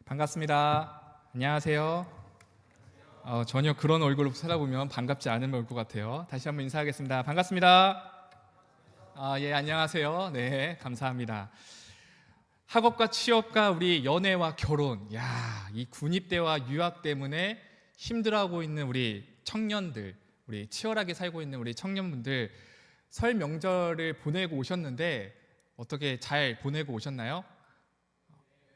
반갑습니다. 안녕하세요. 전혀 그런 얼굴로 찾아보면 반갑지 않은 것 같아요. 다시 한번 인사하겠습니다. 반갑습니다. 예, 안녕하세요. 네, 감사합니다. 학업과 취업과 우리 연애와 결혼, 이 군입대와 유학 때문에 힘들어하고 있는 우리 청년들, 우리 치열하게 살고 있는 우리 청년분들, 설 명절을 보내고 오셨는데 어떻게 잘 보내고 오셨나요?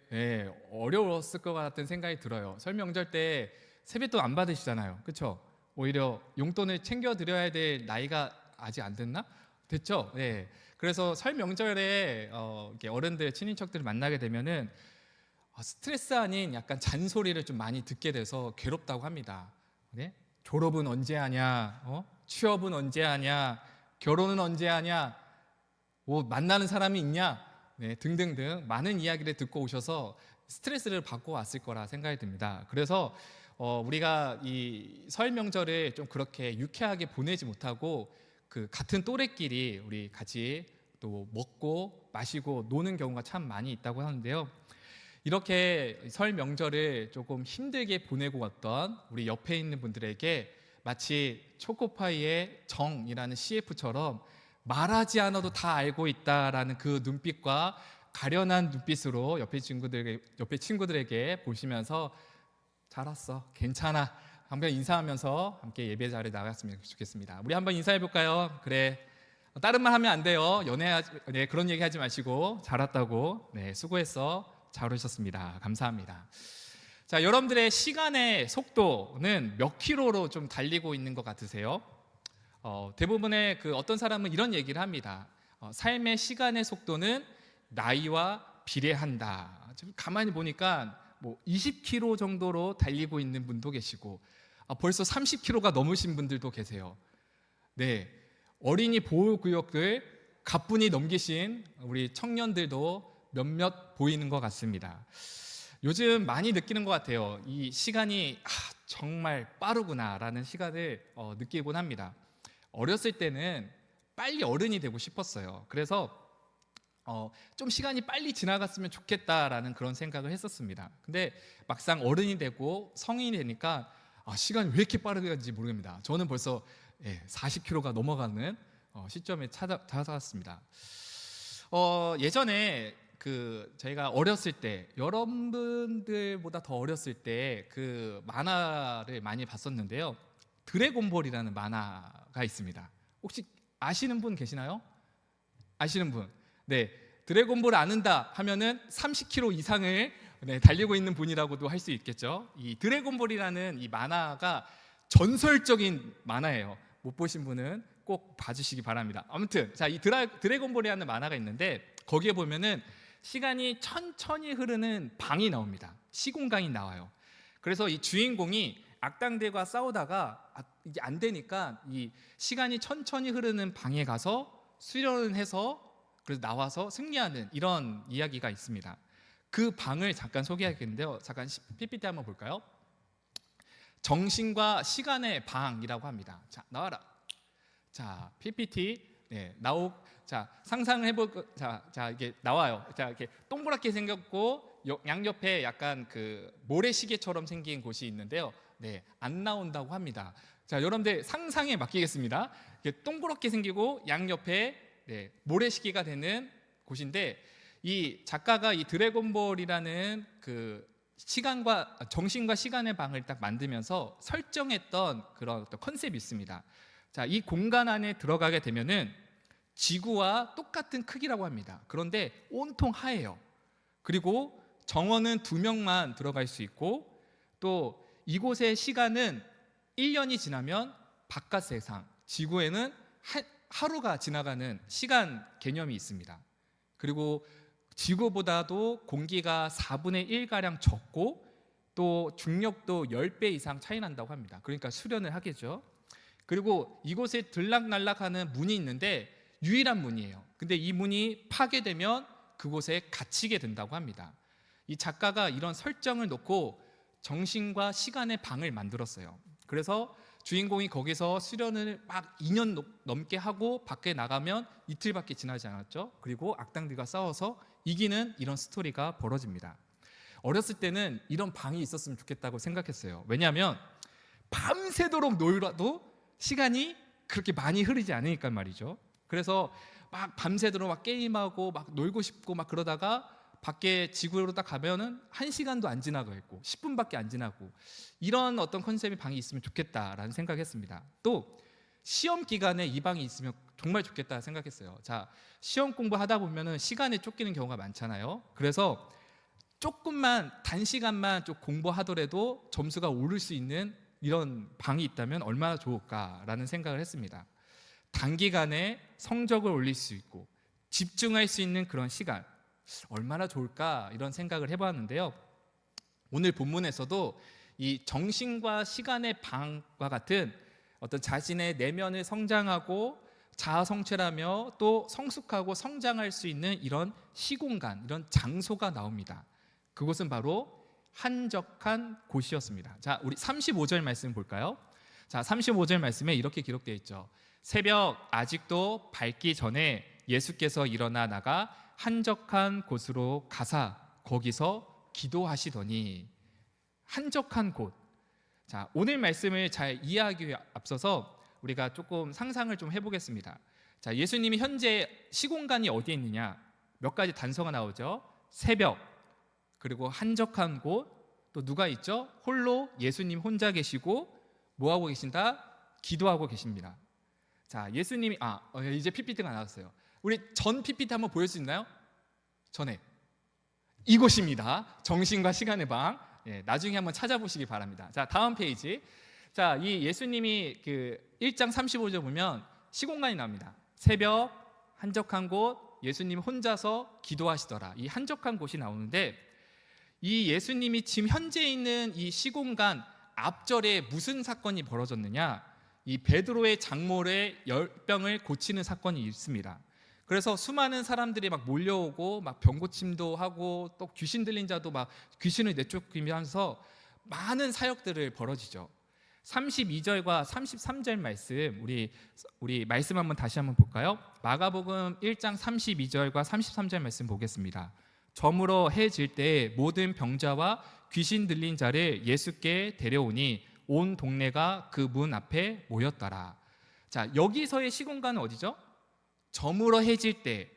네, 어려웠을 것 같은 생각이 들어요. 설 명절 때 세뱃돈 안 받으시잖아요. 그렇죠? 오히려 용돈을 챙겨 드려야 될 나이가 아직 안 됐나? 됐죠? 네. 그래서 설 명절에 이렇게 어른들, 친인척들을 만나게 되면은 스트레스 아닌 약간 잔소리를 좀 많이 듣게 돼서 괴롭다고 합니다. 네? 졸업은 언제 하냐? 취업은 언제 하냐? 결혼은 언제 하냐? 만나는 사람이 있냐? 네, 등등등 많은 이야기를 듣고 오셔서 스트레스를 받고 왔을 거라 생각이 듭니다. 그래서 우리가 이 설 명절을 좀 그렇게 유쾌하게 보내지 못하고 그 같은 또래끼리 우리 같이 또 먹고 마시고 노는 경우가 참 많이 있다고 하는데요. 이렇게 설 명절을 조금 힘들게 보내고 왔던 우리 옆에 있는 분들에게 마치 초코파이의 정이라는 CF처럼 말하지 않아도 다 알고 있다라는 그 눈빛과 가련한 눈빛으로 옆에 친구들에게 보시면서 잘 왔어, 괜찮아, 한번 인사하면서 함께 예배 자리에 나갔으면 좋겠습니다. 우리 한번 인사해 볼까요? 그래, 다른 말 하면 안 돼요. 네, 그런 얘기 하지 마시고 잘 왔다고. 네, 수고했어, 잘 오셨습니다. 감사합니다. 자, 여러분들의 시간의 속도는 몇 킬로로 좀 달리고 있는 것 같으세요? 대부분의 어떤 사람은 이런 얘기를 합니다. 삶의 시간의 속도는 나이와 비례한다. 좀 가만히 보니까 20km 정도로 달리고 있는 분도 계시고 벌써 30km가 넘으신 분들도 계세요. 네, 어린이 보호구역을 가뿐히 넘기신 우리 청년들도 몇몇 보이는 것 같습니다. 요즘 많이 느끼는 것 같아요. 이 시간이 정말 빠르구나라는 시간을 느끼곤 합니다. 어렸을 때는 빨리 어른이 되고 싶었어요. 그래서 좀 시간이 빨리 지나갔으면 좋겠다라는 그런 생각을 했었습니다. 근데 막상 어른이 되고 성인이 되니까 시간이 왜 이렇게 빠르게 가는지 모르겠습니다. 저는 벌써 40km가 넘어가는 시점에 찾아왔습니다. 예전에 저희가 어렸을 때, 여러분들보다 더 어렸을 때 그 만화를 많이 봤었는데요. 드래곤볼이라는 만화가 있습니다. 혹시 아시는 분 계시나요? 아시는 분? 네, 드래곤볼 아는다 하면은 30km 이상을 달리고 있는 분이라고도 할 수 있겠죠. 이 드래곤볼이라는 이 만화가 전설적인 만화예요. 못 보신 분은 꼭 봐주시기 바랍니다. 아무튼 이 드래곤볼이라는 만화가 있는데 거기에 보면은 시간이 천천히 흐르는 방이 나옵니다. 시공간이 나와요. 그래서 이 주인공이 악당들과 싸우다가 이게 안 되니까 이 시간이 천천히 흐르는 방에 가서 수련을 해서 그래서 나와서 승리하는 이런 이야기가 있습니다. 그 방을 잠깐 소개하겠는데요. 잠깐 PPT 한번 볼까요? 정신과 시간의 방이라고 합니다. 자, 나와라. 자, PPT 상상을 해볼. 자, 이게 나와요. 자, 이렇게 동그랗게 생겼고 양옆에 약간 모래시계처럼 생긴 곳이 있는데요. 네, 안 나온다고 합니다. 자, 여러분들 상상에 맡기겠습니다. 이게 동그랗게 생기고 양옆에 모래시계가 되는 곳인데 이 작가가 이 드래곤볼이라는 정신과 시간의 방을 딱 만들면서 설정했던 그런 어떤 컨셉이 있습니다. 자, 이 공간 안에 들어가게 되면은 지구와 똑같은 크기라고 합니다. 그런데 온통 하얘요. 그리고 정원은 2명만 들어갈 수 있고 또 이곳의 시간은 1년이 지나면 바깥 세상, 지구에는 하루가 지나가는 시간 개념이 있습니다. 그리고 지구보다도 공기가 4분의 1가량 적고 또 중력도 10배 이상 차이 난다고 합니다. 그러니까 수련을 하겠죠. 그리고 이곳에 들락날락하는 문이 있는데 유일한 문이에요. 근데 이 문이 파괴되면 그곳에 갇히게 된다고 합니다. 이 작가가 이런 설정을 놓고 정신과 시간의 방을 만들었어요. 그래서 주인공이 거기서 수련을 막 2년 넘게 하고 밖에 나가면 이틀밖에 지나지 않았죠. 그리고 악당들과 싸워서 이기는 이런 스토리가 벌어집니다. 어렸을 때는 이런 방이 있었으면 좋겠다고 생각했어요. 왜냐하면 밤새도록 놀아도 시간이 그렇게 많이 흐르지 않으니까 말이죠. 그래서 막 밤새도록 막 게임하고 막 놀고 싶고 막 그러다가 밖에 지구로 딱 가면은 1시간도 안 지나고 있고 10분밖에 안 지나고, 이런 어떤 컨셉의 방이 있으면 좋겠다라는 생각했습니다. 또 시험 기간에 이 방이 있으면 정말 좋겠다 생각했어요. 자, 시험 공부하다 보면은 시간에 쫓기는 경우가 많잖아요. 그래서 조금만 단시간만 좀 공부하더라도 점수가 오를 수 있는 이런 방이 있다면 얼마나 좋을까라는 생각을 했습니다. 단기간에 성적을 올릴 수 있고 집중할 수 있는 그런 시간, 얼마나 좋을까 이런 생각을 해봤는데요. 오늘 본문에서도 이 정신과 시간의 방과 같은 어떤 자신의 내면을 성장하고 자아 성찰하며 또 성숙하고 성장할 수 있는 이런 시공간, 이런 장소가 나옵니다. 그곳은 바로 한적한 곳이었습니다. 자, 우리 35절 말씀 볼까요? 자, 35절 말씀에 이렇게 기록되어 있죠. 새벽 아직도 밝기 전에 예수께서 일어나 나가 한적한 곳으로 가사 거기서 기도하시더니. 한적한 곳. 자, 오늘 말씀을 잘 이해하기 위해 앞서서 우리가 조금 상상을 좀 해보겠습니다. 자, 예수님이 현재 시공간이 어디에 있느냐? 몇 가지 단서가 나오죠. 새벽, 그리고 한적한 곳, 또 누가 있죠? 홀로 예수님 혼자 계시고 뭐 하고 계신다? 기도하고 계십니다. 자, 예수님이 이제 PPT가 나왔어요. 우리 전 PPT 한번 보일 수 있나요? 전에 이곳입니다. 정신과 시간의 방. 나중에 한번 찾아보시기 바랍니다. 자, 다음 페이지. 자, 이 예수님이 그 1장 35절 보면 시공간이 나옵니다. 새벽, 한적한 곳, 예수님 혼자서 기도하시더라. 이 한적한 곳이 나오는데, 이 예수님이 지금 현재 있는 이 시공간 앞절에 무슨 사건이 벌어졌느냐? 이 베드로의 장모의 열병을 고치는 사건이 있습니다. 그래서 수많은 사람들이 막 몰려오고 막 병고침도 하고 또 귀신 들린 자도 막 귀신을 내쫓으면서 많은 사역들을 벌어지죠. 32절과 33절 말씀, 우리 말씀 한번 다시 한번 볼까요? 마가복음 1장 32절과 33절 말씀 보겠습니다. 저물어 해질 때 모든 병자와 귀신 들린 자를 예수께 데려오니 온 동네가 그 문 앞에 모였더라. 자, 여기서의 시공간은 어디죠? 저물어 해질 때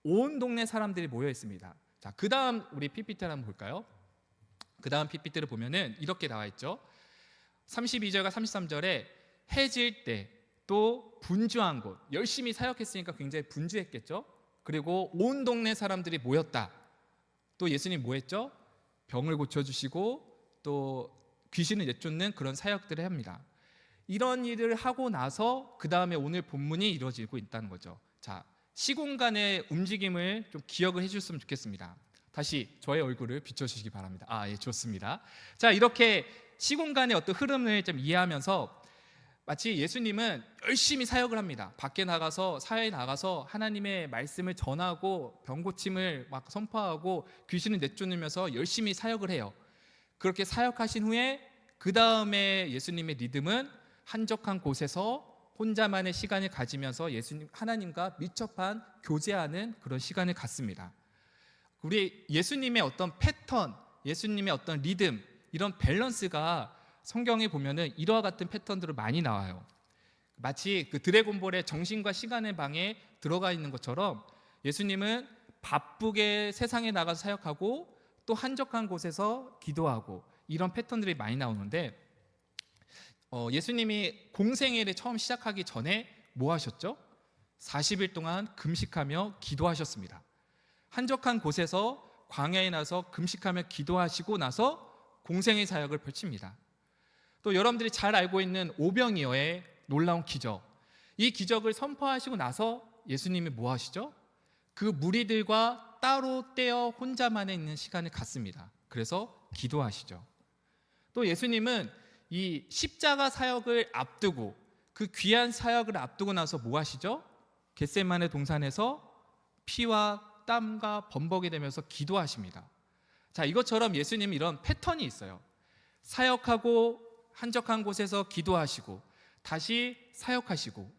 온 동네 사람들이 모여 있습니다. 자, 그 다음 우리 PPT를 한번 볼까요? 그 다음 PPT를 보면은 이렇게 나와 있죠. 32절과 33절에 해질 때, 또 분주한 곳, 열심히 사역했으니까 굉장히 분주했겠죠. 그리고 온 동네 사람들이 모였다. 또 예수님 뭐 했죠? 병을 고쳐주시고 또 귀신을 내쫓는 그런 사역들을 합니다. 이런 일을 하고 나서 그 다음에 오늘 본문이 이루어지고 있다는 거죠. 자, 시공간의 움직임을 좀 기억을 해주셨으면 좋겠습니다. 다시 저의 얼굴을 비춰주시기 바랍니다. 예, 좋습니다. 자, 이렇게 시공간의 어떤 흐름을 좀 이해하면서 마치 예수님은 열심히 사역을 합니다. 밖에 나가서, 사회에 나가서 하나님의 말씀을 전하고 병고침을 막 선포하고 귀신을 내쫓으면서 열심히 사역을 해요. 그렇게 사역하신 후에 그 다음에 예수님의 리듬은 한적한 곳에서 혼자만의 시간을 가지면서 하나님과 밀접한 교제하는 그런 시간을 갖습니다. 우리 예수님의 어떤 패턴, 예수님의 어떤 리듬, 이런 밸런스가 성경에 보면은 이와 같은 패턴들로 많이 나와요. 마치 그 드래곤볼의 정신과 시간의 방에 들어가 있는 것처럼 예수님은 바쁘게 세상에 나가서 사역하고 또 한적한 곳에서 기도하고, 이런 패턴들이 많이 나오는데, 예수님이 공생애를 처음 시작하기 전에 뭐 하셨죠? 40일 동안 금식하며 기도하셨습니다. 한적한 곳에서 광야에 나서 금식하며 기도하시고 나서 공생애 사역을 펼칩니다. 또 여러분들이 잘 알고 있는 오병이어의 놀라운 기적, 이 기적을 선포하시고 나서 예수님이 뭐 하시죠? 그 무리들과 따로 떼어 혼자만에 있는 시간을 갖습니다. 그래서 기도하시죠. 또 예수님은 이 십자가 사역을 앞두고, 그 귀한 사역을 앞두고 나서 뭐 하시죠? 겟세마네 동산에서 피와 땀과 범벅이 되면서 기도하십니다. 자, 이것처럼 예수님은 이런 패턴이 있어요. 사역하고 한적한 곳에서 기도하시고 다시 사역하시고,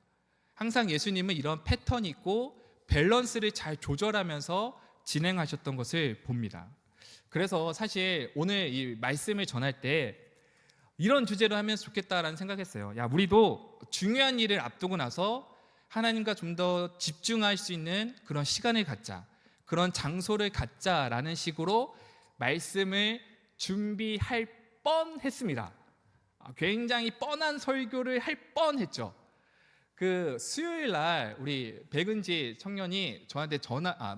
항상 예수님은 이런 패턴이 있고 밸런스를 잘 조절하면서 진행하셨던 것을 봅니다. 그래서 사실 오늘 이 말씀을 전할 때 이런 주제로 하면 좋겠다라는 생각했어요. 야, 우리도 중요한 일을 앞두고 나서 하나님과 좀 더 집중할 수 있는 그런 시간을 갖자, 그런 장소를 갖자라는 식으로 말씀을 준비할 뻔했습니다. 굉장히 뻔한 설교를 할 뻔했죠. 그 수요일 날 우리 백은지 청년이 저한테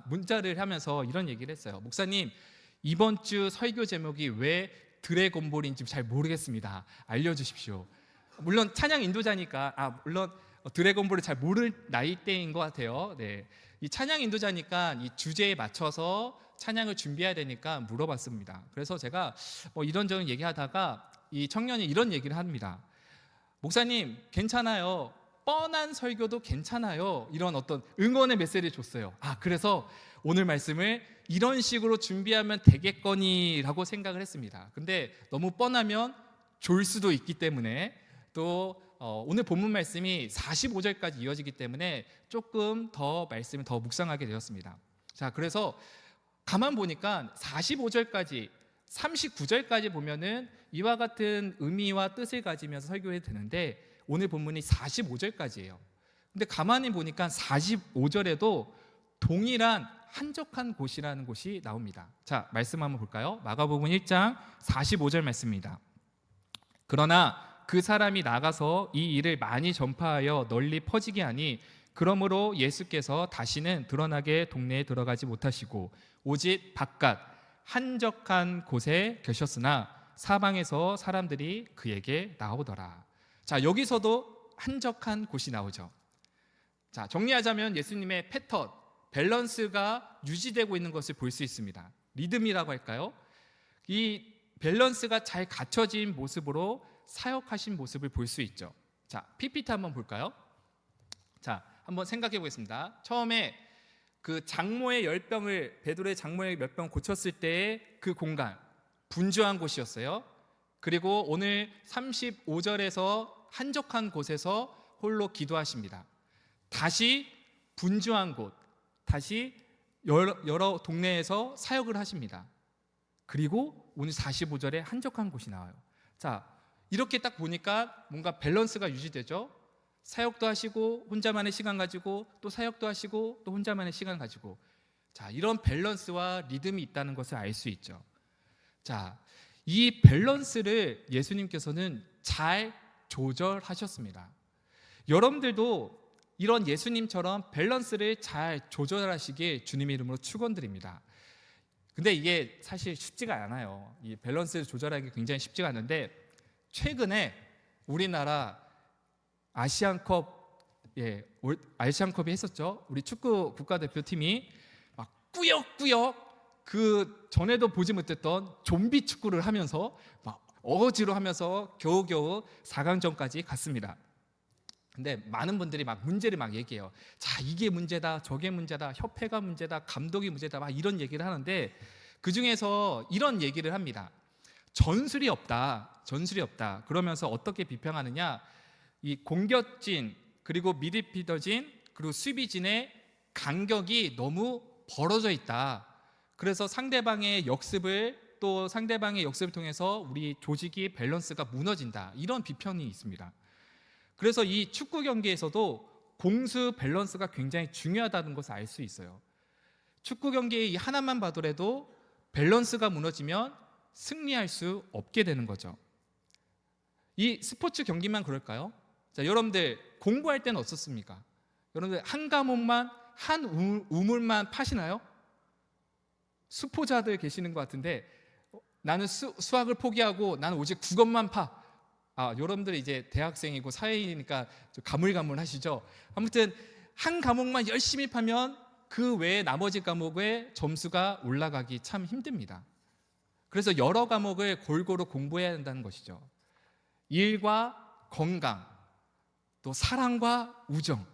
문자를 하면서 이런 얘기를 했어요. 목사님, 이번 주 설교 제목이 왜 드래곤볼인지 잘 모르겠습니다. 알려주십시오. 물론 찬양 인도자니까 물론 드래곤볼을 잘 모를 나이대인 것 같아요. 네, 이 찬양 인도자니까 이 주제에 맞춰서 찬양을 준비해야 되니까 물어봤습니다. 그래서 제가 이런저런 얘기하다가 이 청년이 이런 얘기를 합니다. 목사님, 괜찮아요. 뻔한 설교도 괜찮아요. 이런 어떤 응원의 메시지를 줬어요. 그래서 오늘 말씀을 이런 식으로 준비하면 되겠거니라고 생각을 했습니다. 근데 너무 뻔하면 졸 수도 있기 때문에 또 오늘 본문 말씀이 45절까지 이어지기 때문에 조금 더 말씀을 더 묵상하게 되었습니다. 자, 그래서 가만 보니까 45절까지 39절까지 보면은 이와 같은 의미와 뜻을 가지면서 설교해도 되는데 오늘 본문이 45절까지예요. 근데 가만히 보니까 45절에도 동일한 한적한 곳이라는 곳이 나옵니다. 자, 말씀 한번 볼까요? 마가복음 1장 45절 말씀입니다. 그러나 그 사람이 나가서 이 일을 많이 전파하여 널리 퍼지게 하니 그러므로 예수께서 다시는 드러나게 동네에 들어가지 못하시고 오직 바깥 한적한 곳에 계셨으나 사방에서 사람들이 그에게 나오더라. 자, 여기서도 한적한 곳이 나오죠. 자, 정리하자면 예수님의 패턴, 밸런스가 유지되고 있는 것을 볼 수 있습니다. 리듬이라고 할까요? 이 밸런스가 잘 갖춰진 모습으로 사역하신 모습을 볼 수 있죠. 자, PPT 한번 볼까요? 자, 한번 생각해 보겠습니다. 처음에 그 장모의 열병을, 베드로의 장모의 열병을 고쳤을 때의 그 공간, 분주한 곳이었어요. 그리고 오늘 35절에서 한적한 곳에서 홀로 기도하십니다. 다시 분주한 곳, 다시 여러 동네에서 사역을 하십니다. 그리고 오늘 45절에 한적한 곳이 나와요. 자, 이렇게 딱 보니까 뭔가 밸런스가 유지되죠. 사역도 하시고 혼자만의 시간 가지고 또 사역도 하시고 또 혼자만의 시간 가지고, 자, 이런 밸런스와 리듬이 있다는 것을 알 수 있죠. 자, 이 밸런스를 예수님께서는 잘 조절하셨습니다. 여러분들도 이런 예수님처럼 밸런스를 잘 조절하시길 주님의 이름으로 축원드립니다. 근데 이게 사실 쉽지가 않아요. 이 밸런스를 조절하기 굉장히 쉽지가 않은데 최근에 우리나라 아시안컵이 했었죠. 우리 축구 국가대표팀이 막 꾸역꾸역 그 전에도 보지 못했던 좀비 축구를 하면서 막 어거지로 하면서 겨우겨우 4강전까지 갔습니다. 근데 많은 분들이 막 문제를 막 얘기해요. 자, 이게 문제다, 저게 문제다, 협회가 문제다, 감독이 문제다, 막 이런 얘기를 하는데 그 중에서 이런 얘기를 합니다. 전술이 없다. 그러면서 어떻게 비평하느냐? 이 공격진 그리고 미드필더진 그리고 수비진의 간격이 너무 벌어져 있다. 그래서 상대방의 역습을 통해서 우리 조직이 밸런스가 무너진다. 이런 비평이 있습니다. 그래서 이 축구 경기에서도 공수 밸런스가 굉장히 중요하다는 것을 알 수 있어요. 축구 경기의 이 하나만 봐더라도 밸런스가 무너지면 승리할 수 없게 되는 거죠. 이 스포츠 경기만 그럴까요? 자, 여러분들 공부할 때는 어떻습니까? 여러분들 한 과목만, 한 우물만 파시나요? 수포자들 계시는 것 같은데 나는 수학을 포기하고 나는 오직 국어만 파. 여러분들이 이제 대학생이고 사회이니까 가물가물하시죠. 아무튼 한 과목만 열심히 파면 그 외에 나머지 과목의 점수가 올라가기 참 힘듭니다. 그래서 여러 과목을 골고루 공부해야 한다는 것이죠. 일과 건강, 또 사랑과 우정,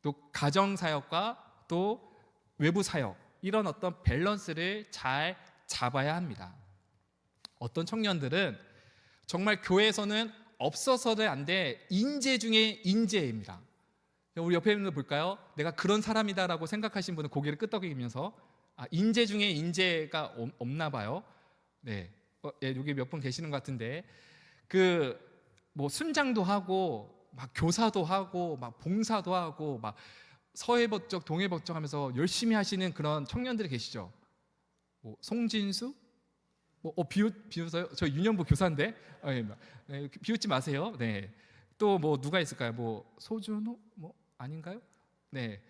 또 가정사역과 또 외부사역, 이런 어떤 밸런스를 잘 잡아야 합니다. 어떤 청년들은 정말 교회에서는 없어서는 안 돼 인재 중에 인재입니다. 우리 옆에 있는 분 볼까요? 내가 그런 사람이다라고 생각하시는 분은 고개를 끄덕이면서 인재 중에 인재가 없나 봐요. 네, 여기 몇 분 계시는 것 같은데 뭐 순장도 하고 막 교사도 하고 막 봉사도 하고 막 서해법적 동해법적 하면서 열심히 하시는 그런 청년들이 계시죠. 뭐 송진수? 비웃어요? 저 유년부 교사인데. 네, 비웃지 마세요. 네. 또 뭐 누가 있을까요? 뭐 소준호? 뭐 아닌가요? 네.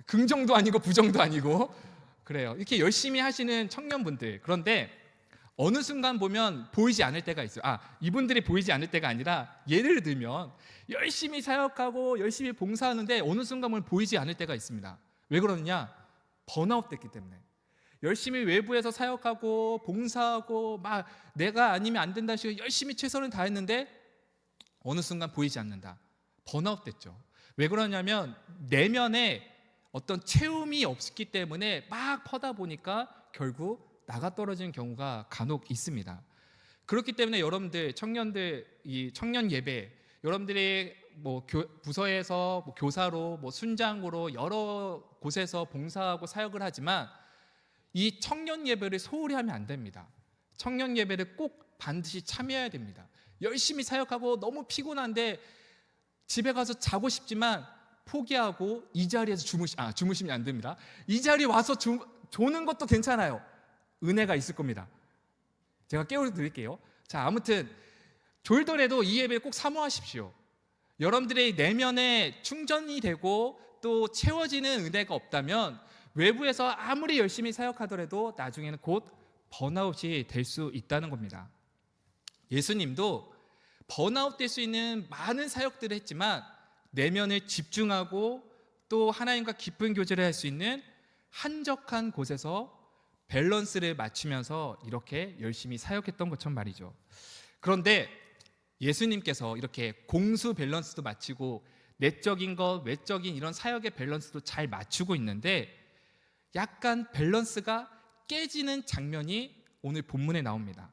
긍정도 아니고 부정도 아니고 그래요. 이렇게 열심히 하시는 청년분들. 그런데 어느 순간 보면 보이지 않을 때가 있어요. 이분들이 보이지 않을 때가 아니라 예를 들면 열심히 사역하고 열심히 봉사하는데 어느 순간 보면 보이지 않을 때가 있습니다. 왜 그러느냐? 번아웃 됐기 때문에. 열심히 외부에서 사역하고 봉사하고 막 내가 아니면 안 된다 식으로 열심히 최선을 다했는데 어느 순간 보이지 않는다. 번아웃 됐죠. 왜 그러냐면 내면에 어떤 채움이 없기 때문에 막 퍼다 보니까 결국 나가 떨어지는 경우가 간혹 있습니다. 그렇기 때문에 여러분들 청년들 이 청년 예배 여러분들이 뭐 부서에서 뭐 교사로 뭐 순장으로 여러 곳에서 봉사하고 사역을 하지만 이 청년 예배를 소홀히 하면 안 됩니다. 청년 예배를 꼭 반드시 참여해야 됩니다. 열심히 사역하고 너무 피곤한데 집에 가서 자고 싶지만 포기하고 이 자리에서 주무시면 안 됩니다. 이 자리에 와서 조는 것도 괜찮아요. 은혜가 있을 겁니다. 제가 깨워 드릴게요. 자, 아무튼 졸더라도 이 예배를 꼭 사모하십시오. 여러분들의 내면에 충전이 되고 또 채워지는 은혜가 없다면 외부에서 아무리 열심히 사역하더라도 나중에는 곧 번아웃이 될 수 있다는 겁니다. 예수님도 번아웃 될 수 있는 많은 사역들을 했지만 내면을 집중하고 또 하나님과 깊은 교제를 할 수 있는 한적한 곳에서 밸런스를 맞추면서 이렇게 열심히 사역했던 것처럼 말이죠. 그런데 예수님께서 이렇게 공수 밸런스도 맞추고 내적인 것, 외적인 이런 사역의 밸런스도 잘 맞추고 있는데 약간 밸런스가 깨지는 장면이 오늘 본문에 나옵니다.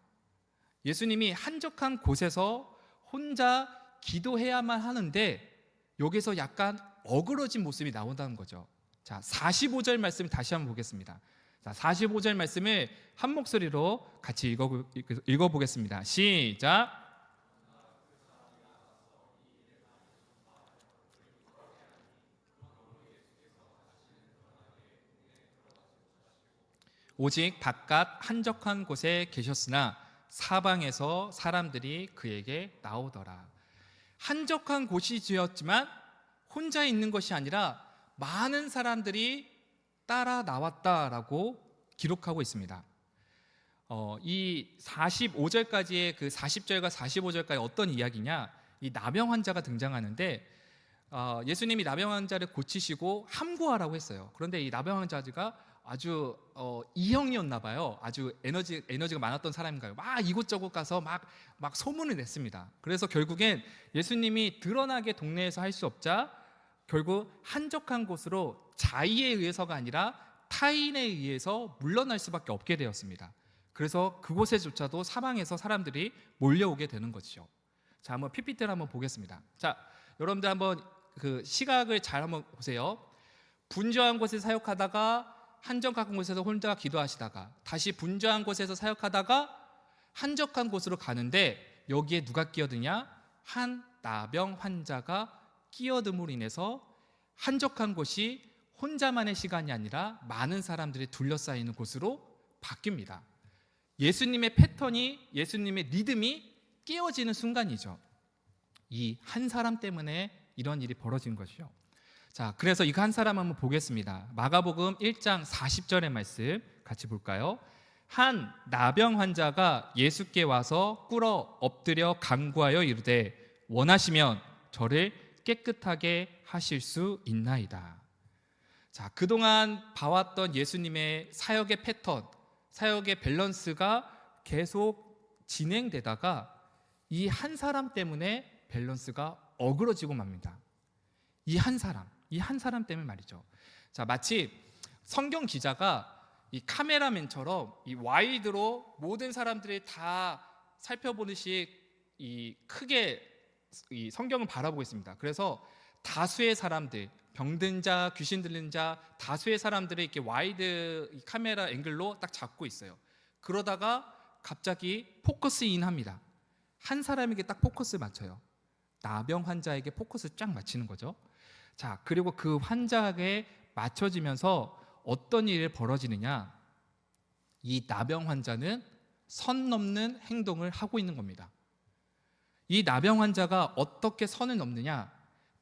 예수님이 한적한 곳에서 혼자 기도해야만 하는데 여기서 약간 어그러진 모습이 나온다는 거죠. 자, 45절 말씀 다시 한번 보겠습니다. 자, 45절 말씀을 한 목소리로 같이 읽어보겠습니다. 시작. 오직 바깥 한적한 곳에 계셨으나 사방에서 사람들이 그에게 나오더라. 한적한 곳이지였지만 혼자 있는 것이 아니라 많은 사람들이 따라 나왔다라고 기록하고 있습니다. 이 45절까지의 그 40절과 45절까지 어떤 이야기냐? 이 나병 환자가 등장하는데 예수님이 나병 환자를 고치시고 함구하라고 했어요. 그런데 이 나병 환자가 아주 이형이었나 봐요. 아주 에너지가 많았던 사람인가요? 막 이곳저곳 가서 막 소문을 냈습니다. 그래서 결국엔 예수님이 드러나게 동네에서 할 수 없자 결국 한적한 곳으로 자의에 의해서가 아니라 타인에 의해서 물러날 수밖에 없게 되었습니다. 그래서 그곳에조차도 사방에서 사람들이 몰려오게 되는 것이죠. 자, 한번 PPT를 한번 보겠습니다. 자, 여러분들 한번 그 시각을 잘 한번 보세요. 분주한 곳에 사역하다가 한적한 곳에서 혼자 기도하시다가 다시 분주한 곳에서 사역하다가 한적한 곳으로 가는데 여기에 누가 끼어드냐? 한 나병 환자가 끼어듦으로 인해서 한적한 곳이 혼자만의 시간이 아니라 많은 사람들이 둘러싸이는 곳으로 바뀝니다. 예수님의 패턴이, 예수님의 리듬이 깨어지는 순간이죠. 이 한 사람 때문에 이런 일이 벌어진 것이죠. 자, 그래서 이거 한 사람 한번 보겠습니다. 마가복음 1장 40절의 말씀 같이 볼까요? 한 나병 환자가 예수께 와서 꿇어 엎드려 간구하여 이르되 원하시면 저를 깨끗하게 하실 수 있나이다. 자, 그동안 봐왔던 예수님의 사역의 패턴, 사역의 밸런스가 계속 진행되다가 이 한 사람 때문에 밸런스가 어그러지고 맙니다. 이 한 사람 때문에 말이죠. 자, 마치 성경 기자가 이 카메라맨처럼 이 와이드로 모든 사람들이 다 살펴보듯이 이 크게 이 성경을 바라보고 있습니다. 그래서 다수의 사람들, 병든 자, 귀신 들린 자, 다수의 사람들을 이렇게 와이드 카메라 앵글로 딱 잡고 있어요. 그러다가 갑자기 포커스인 합니다. 한 사람에게 딱 포커스 맞춰요. 나병 환자에게 포커스 쫙 맞히는 거죠. 자, 그리고 그 환자에게 맞춰지면서 어떤 일이 벌어지느냐? 이 나병 환자는 선 넘는 행동을 하고 있는 겁니다. 이 나병 환자가 어떻게 선을 넘느냐?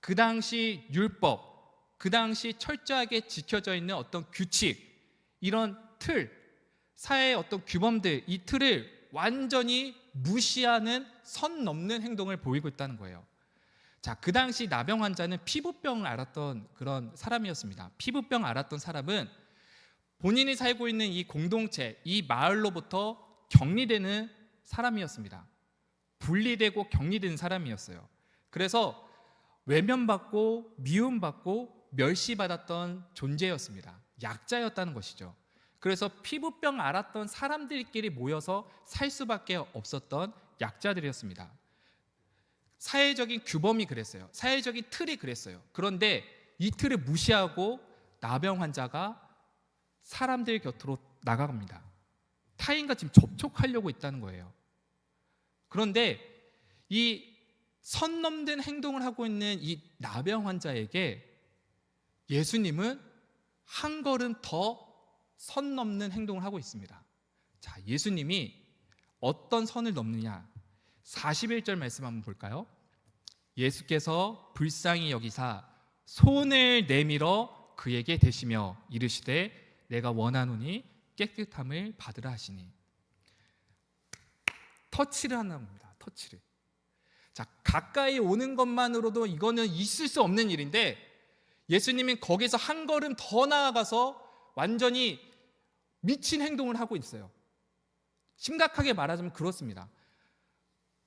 그 당시 율법, 그 당시 철저하게 지켜져 있는 어떤 규칙, 이런 틀, 사회의 어떤 규범들, 이 틀을 완전히 무시하는 선 넘는 행동을 보이고 있다는 거예요. 자, 그 당시 나병 환자는 피부병을 앓았던 그런 사람이었습니다. 피부병 앓았던 사람은 본인이 살고 있는 이 공동체, 이 마을로부터 격리되는 사람이었습니다. 분리되고 격리된 사람이었어요. 그래서 외면받고 미움받고 멸시받았던 존재였습니다. 약자였다는 것이죠. 그래서 피부병 앓았던 사람들끼리 모여서 살 수밖에 없었던 약자들이었습니다. 사회적인 규범이 그랬어요. 사회적인 틀이 그랬어요. 그런데 이 틀을 무시하고 나병 환자가 사람들 곁으로 나가갑니다. 타인과 지금 접촉하려고 있다는 거예요. 그런데 이 선 넘는 행동을 하고 있는 이 나병 환자에게 예수님은 한 걸음 더 선 넘는 행동을 하고 있습니다. 자, 예수님이 어떤 선을 넘느냐? 41절 말씀 한번 볼까요? 예수께서 불쌍히 여기사 손을 내밀어 그에게 대시며 이르시되 내가 원하노니 깨끗함을 받으라 하시니. 터치를 하는 겁니다. 터치를. 자, 가까이 오는 것만으로도 이거는 있을 수 없는 일인데 예수님은 거기서 한 걸음 더 나아가서 완전히 미친 행동을 하고 있어요. 심각하게 말하자면 그렇습니다.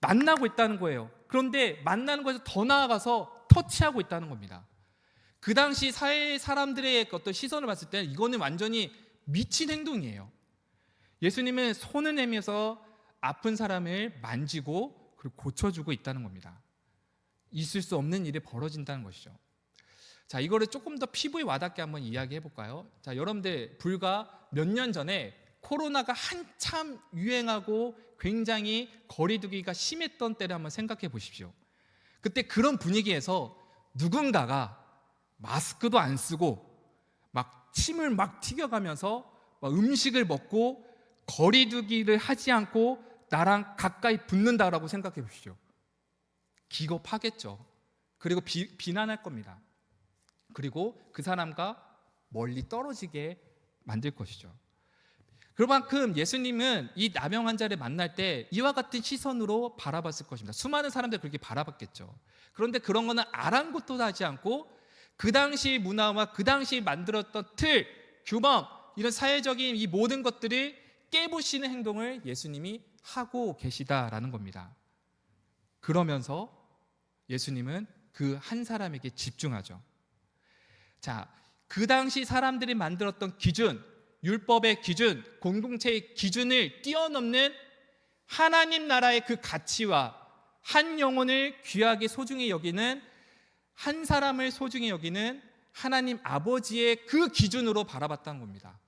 만나고 있다는 거예요. 그런데 만나는 것에서 더 나아가서 터치하고 있다는 겁니다. 그 당시 사회 사람들의 어떤 시선을 봤을 때 이거는 완전히 미친 행동이에요. 예수님은 손을 내밀어서 아픈 사람을 만지고 그리고 고쳐주고 있다는 겁니다. 있을 수 없는 일이 벌어진다는 것이죠. 자, 이거를 조금 더 피부에 와닿게 한번 이야기해 볼까요? 자, 여러분들 불과 몇 년 전에 코로나가 한참 유행하고 굉장히 거리두기가 심했던 때를 한번 생각해 보십시오. 그때 그런 분위기에서 누군가가 마스크도 안 쓰고 막 침을 막 튀겨가면서 막 음식을 먹고 거리두기를 하지 않고 나랑 가까이 붙는다라고 생각해 보십시오. 기겁하겠죠. 그리고 비난할 겁니다. 그리고 그 사람과 멀리 떨어지게 만들 것이죠. 그만큼 예수님은 이 나병 환자를 만날 때 이와 같은 시선으로 바라봤을 것입니다. 수많은 사람들이 그렇게 바라봤겠죠. 그런데 그런 거는 아랑곳도 하지 않고 그 당시 문화와 그 당시 만들었던 틀, 규범, 이런 사회적인 이 모든 것들을 깨부시는 행동을 예수님이 하고 계시다라는 겁니다. 그러면서 예수님은 그 한 사람에게 집중하죠. 자, 그 당시 사람들이 만들었던 기준, 율법의 기준, 공동체의 기준을 뛰어넘는 하나님 나라의 그 가치와 한 영혼을 귀하게 소중히 여기는, 한 사람을 소중히 여기는 하나님 아버지의 그 기준으로 바라봤다는 겁니다.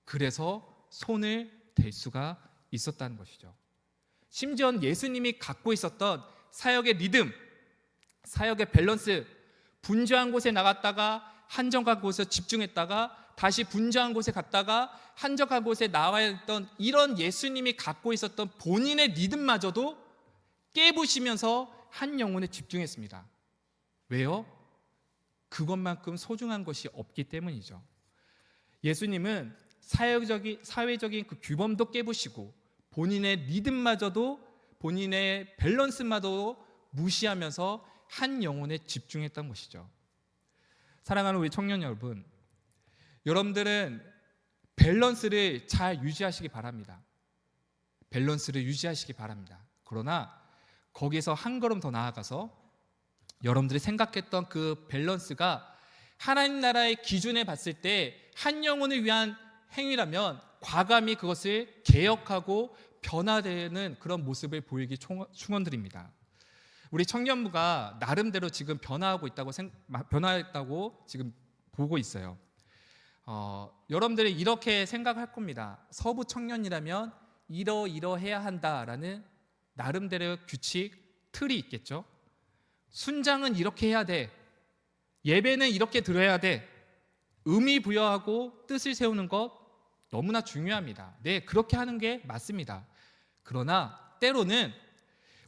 그래서 손을 댈 수가 있었다는 것이죠. 심지어 예수님이 갖고 있었던 사역의 리듬, 사역의 밸런스, 분주한 곳에 나갔다가 한적한 곳에 집중했다가 다시 분주한 곳에 갔다가 한적한 곳에 나와야 했던 이런 예수님이 갖고 있었던 본인의 리듬마저도 깨부시면서 한 영혼에 집중했습니다. 왜요? 그것만큼 소중한 것이 없기 때문이죠. 예수님은 사회적인 그 규범도 깨부시고 본인의 리듬마저도, 본인의 밸런스마저도 무시하면서 한 영혼에 집중했던 것이죠. 사랑하는 우리 청년 여러분, 여러분들은 밸런스를 잘 유지하시기 바랍니다. 밸런스를 유지하시기 바랍니다. 그러나 거기서 한 걸음 더 나아가서 여러분들이 생각했던 그 밸런스가 하나님 나라의 기준에 봤을 때 한 영혼을 위한 행위라면 과감히 그것을 개혁하고 변화되는 그런 모습을 보이기 충원드립니다. 우리 청년부가 나름대로 지금 변화했다고 지금 보고 있어요. 여러분들이 이렇게 생각할 겁니다. 서부 청년이라면 이러해야 한다라는 나름대로의 규칙, 틀이 있겠죠. 순장은 이렇게 해야 돼. 예배는 이렇게 드려야 돼. 의미 부여하고 뜻을 세우는 것 너무나 중요합니다. 네, 그렇게 하는 게 맞습니다. 그러나 때로는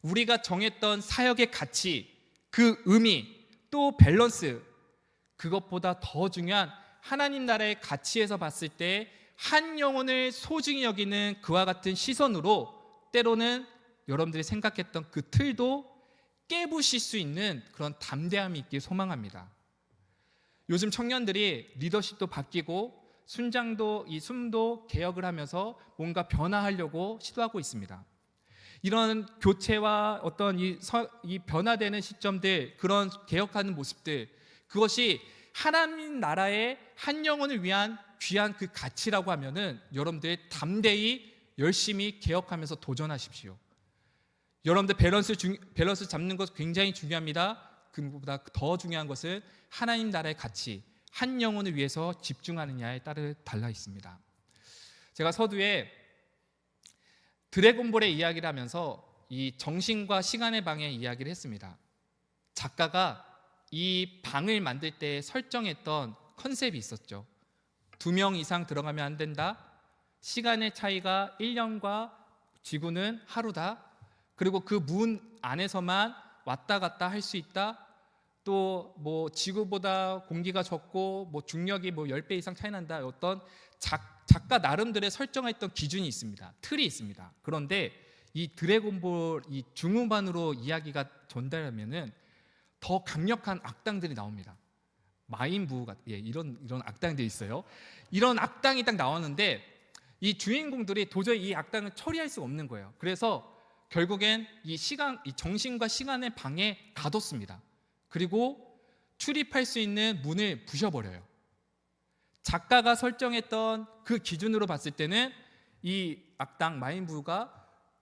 우리가 정했던 사역의 가치, 그 의미, 또 밸런스, 그것보다 더 중요한 하나님 나라의 가치에서 봤을 때 한 영혼을 소중히 여기는 그와 같은 시선으로 때로는 여러분들이 생각했던 그 틀도 깨부실 수 있는 그런 담대함이 있길 소망합니다. 요즘 청년들이 리더십도 바뀌고 숨도 개혁을 하면서 뭔가 변화하려고 시도하고 있습니다. 이런 교체와 어떤 이 변화되는 시점들, 그런 개혁하는 모습들, 그것이 하나님 나라의 한 영혼을 위한 귀한 그 가치라고 하면은 여러분들 담대히 열심히 개혁하면서 도전하십시오. 여러분들 밸런스 잡는 것 굉장히 중요합니다. 그보다 더 중요한 것은 하나님 나라의 가치, 한 영혼을 위해서 집중하느냐에 따라 달라 있습니다. 제가 서두에 드래곤볼의 이야기를 하면서 이 정신과 시간의 방의 이야기를 했습니다. 작가가 이 방을 만들 때 설정했던 컨셉이 있었죠. 2명 이상 들어가면 안 된다. 시간의 차이가 1년과 지구는 하루다. 그리고 그 문 안에서만 왔다 갔다 할 수 있다. 또 뭐 지구보다 공기가 적고 뭐 중력이 뭐 10배 이상 차이 난다. 어떤 작가 나름대로 설정했던 기준이 있습니다. 틀이 있습니다. 그런데 이 드래곤볼 이 중후반으로 이야기가 전달하면은 더 강력한 악당들이 나옵니다. 마인부 이런 악당들이 있어요. 이런 악당이 딱 나오는데 이 주인공들이 도저히 이 악당을 처리할 수가 없는 거예요. 그래서 결국엔 이 정신과 시간의 방에 가뒀습니다. 그리고 출입할 수 있는 문을 부셔버려요. 작가가 설정했던 그 기준으로 봤을 때는 이 악당 마인부가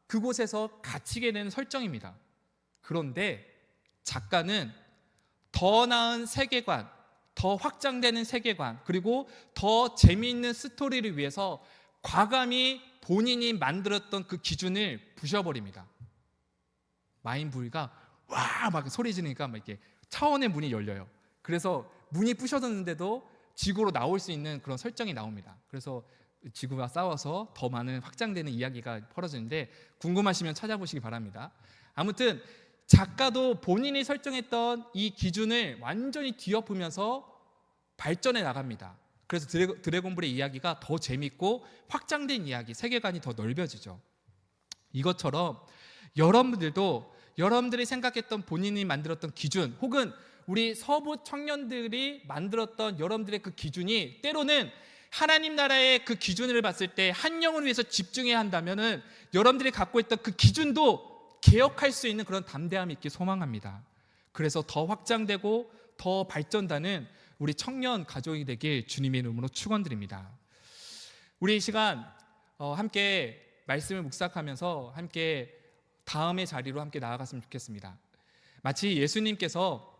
그곳에서 갇히게 되는 설정입니다. 그런데 작가는 더 나은 세계관, 더 확장되는 세계관, 그리고 더 재미있는 스토리를 위해서 과감히 본인이 만들었던 그 기준을 부셔버립니다. 마인부가 와 막 소리 지르니까 막 이렇게 차원의 문이 열려요. 그래서 문이 부셔졌는데도 지구로 나올 수 있는 그런 설정이 나옵니다. 그래서 지구와 싸워서 더 많은 확장되는 이야기가 벌어지는데 궁금하시면 찾아보시기 바랍니다. 아무튼 작가도 본인이 설정했던 이 기준을 완전히 뒤엎으면서 발전해 나갑니다. 그래서 드래곤볼의 이야기가 더 재밌고 확장된 이야기, 세계관이 더 넓어지죠. 이것처럼 여러분들도 여러분들이 생각했던 본인이 만들었던 기준, 혹은 우리 서부 청년들이 만들었던 여러분들의 그 기준이 때로는 하나님 나라의 그 기준을 봤을 때 한 영혼을 위해서 집중해야 한다면은 여러분들이 갖고 있던 그 기준도 개혁할 수 있는 그런 담대함이 있길 소망합니다. 그래서 더 확장되고 더 발전되는 우리 청년 가족이 되길 주님의 이름으로 축원드립니다. 우리 이 시간 함께 말씀을 묵상하면서 함께 다음의 자리로 함께 나아갔으면 좋겠습니다. 마치 예수님께서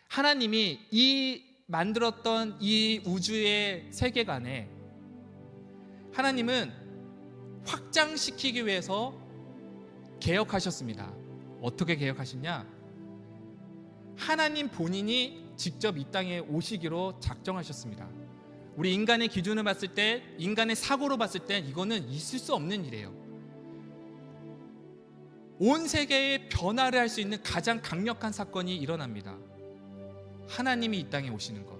하나님이 이 만들었던 이 우주의 세계관에 하나님은 확장시키기 위해서 개혁하셨습니다. 어떻게 개혁하셨냐? 하나님 본인이 직접 이 땅에 오시기로 작정하셨습니다. 우리 인간의 기준을 봤을 때, 인간의 사고로 봤을 때 이거는 있을 수 없는 일이에요. 온 세계에 변화를 할 수 있는 가장 강력한 사건이 일어납니다. 하나님이 이 땅에 오시는 것,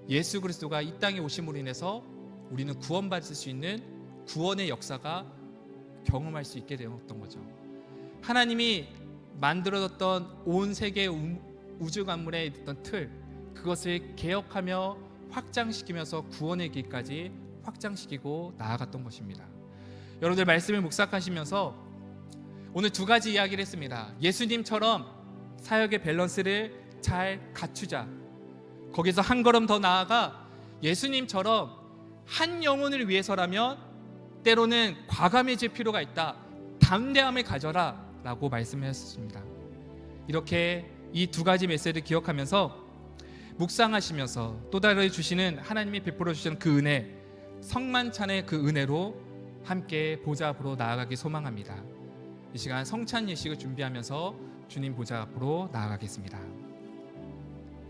예수 그리스도가 이 땅에 오심으로 인해서 우리는 구원받을 수 있는 구원의 역사가 경험할 수 있게 되었던 거죠. 하나님이 만들어졌던 온 세계 우주 만물의 있던 틀, 그것을 개혁하며 확장시키면서 구원의 길까지 확장시키고 나아갔던 것입니다. 여러분들 말씀을 묵상하시면서 오늘 2가지 이야기를 했습니다. 예수님처럼 사역의 밸런스를 잘 갖추자. 거기서 한 걸음 더 나아가 예수님처럼 한 영혼을 위해서라면 때로는 과감해질 필요가 있다. 담대함을 가져라 라고 말씀을 했습니다. 이렇게 이 두 가지 메시지를 기억하면서 묵상하시면서 또 다른 주시는 하나님이 베풀어 주시는 그 은혜, 성만찬의 그 은혜로 함께 보좌 앞으로 나아가기 소망합니다. 이 시간 성찬 예식을 준비하면서 주님 보좌 앞으로 나아가겠습니다.